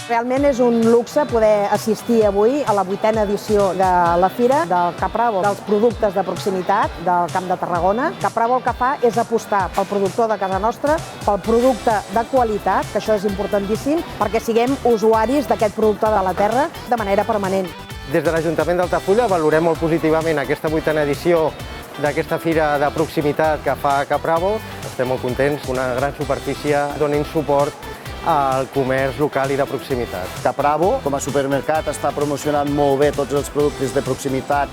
Realment és un luxe poder assistir avui a la 8a edició de la Fira del Capravo, dels productes de proximitat del Camp de Tarragona. Capravo el que fa és apostar pel productor de casa nostra, pel producte de qualitat, que això és importantíssim, perquè siguem usuaris d'aquest producte de la terra de manera permanent. Des de l'Ajuntament d'Altafulla valorem molt positivament aquesta 8a edició d'aquesta fira de proximitat que fa Capravo. Estem molt contents que una gran superfície doni suport al comerç local i de proximitat. Capravo, com a supermercat, està promocionant molt bé tots els productes de proximitat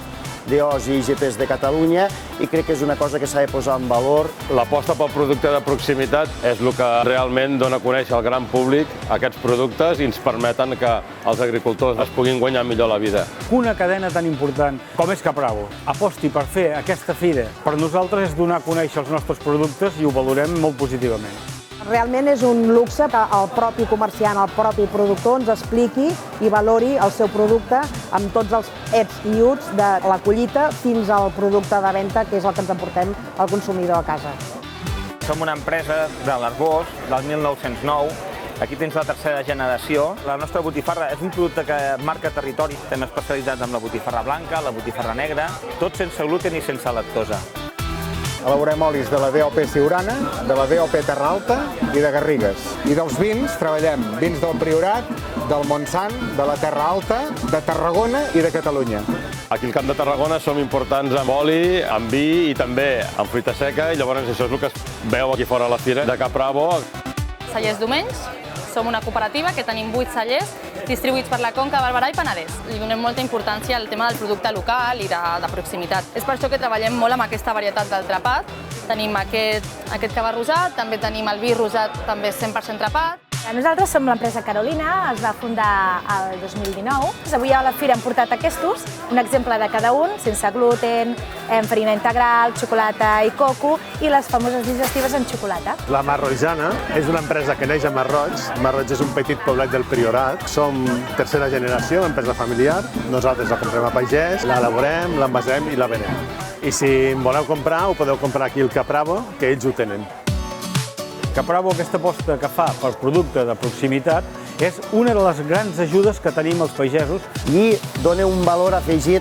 d'EOS i IGPs de Catalunya i crec que és una cosa que s'ha de posar en valor. L'aposta pel producte de proximitat és el que realment dona a conèixer al gran públic aquests productes i ens permeten que els agricultors es puguin guanyar millor la vida. Una cadena tan important com és Capravo aposti per fer aquesta fira per nosaltres és donar a conèixer els nostres productes i ho valorem molt positivament. Realment és un luxe que el propi comerciant, el propi productor ens expliqui i valori el seu producte amb tots els ets i uts de la collita fins al producte de venda, que és el que ens emportem al consumidor a casa. Som una empresa de l'Arbós, del 1909. Aquí tens la tercera generació. La nostra botifarra és un producte que marca territori. Estem especialitzats en la botifarra blanca, la botifarra negra, tot sense gluten i sense lactosa. Elaborem olis de la DOP Siurana, de la DOP Terra Alta i de Garrigues. I dels vins treballem vins del Priorat, del Montsant, de la Terra Alta, de Tarragona i de Catalunya. Aquí al Camp de Tarragona som importants amb oli, amb vi i també amb fruita seca i llavors això és el que es veu aquí fora a la fira de Capravo. Cellers Domenys, som una cooperativa que tenim 8 cellers distribuïts per la Conca, Barberà i Penedès. Li donem molta importància al tema del producte local i de proximitat. És per això que treballem molt amb aquesta varietat del trapat. Tenim aquest cava rosat, també tenim el vi rosat, també 100% trapat. Nosaltres som l'empresa Carolina, es va fundar el 2019. Avui a la fira hem portat aquests, un exemple de cada un, sense gluten, amb farina integral, xocolata i coco i les famoses digestives en xocolata. La Marrojana és una empresa que neix a Masroig. Masroig és un petit poblet del Priorat. Som tercera generació, empresa familiar. Nosaltres la comprem a pagès, l'elaborem, l'envasem i la venem. I si en voleu comprar, ho podeu comprar aquí al Capravo, que ells ho tenen. Capravo, aquesta aposta que fa per producte de proximitat, és una de les grans ajudes que tenim els pagesos. I dona un valor afegit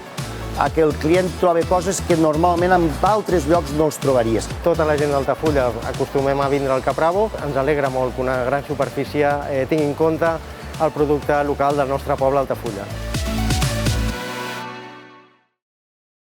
a que el client trobi coses que normalment en altres llocs no els trobaries. Tota la gent d'Altafulla acostumem a vindre al Capravo. Ens alegra molt que una gran superfície tingui en compte el producte local del nostre poble, Altafulla.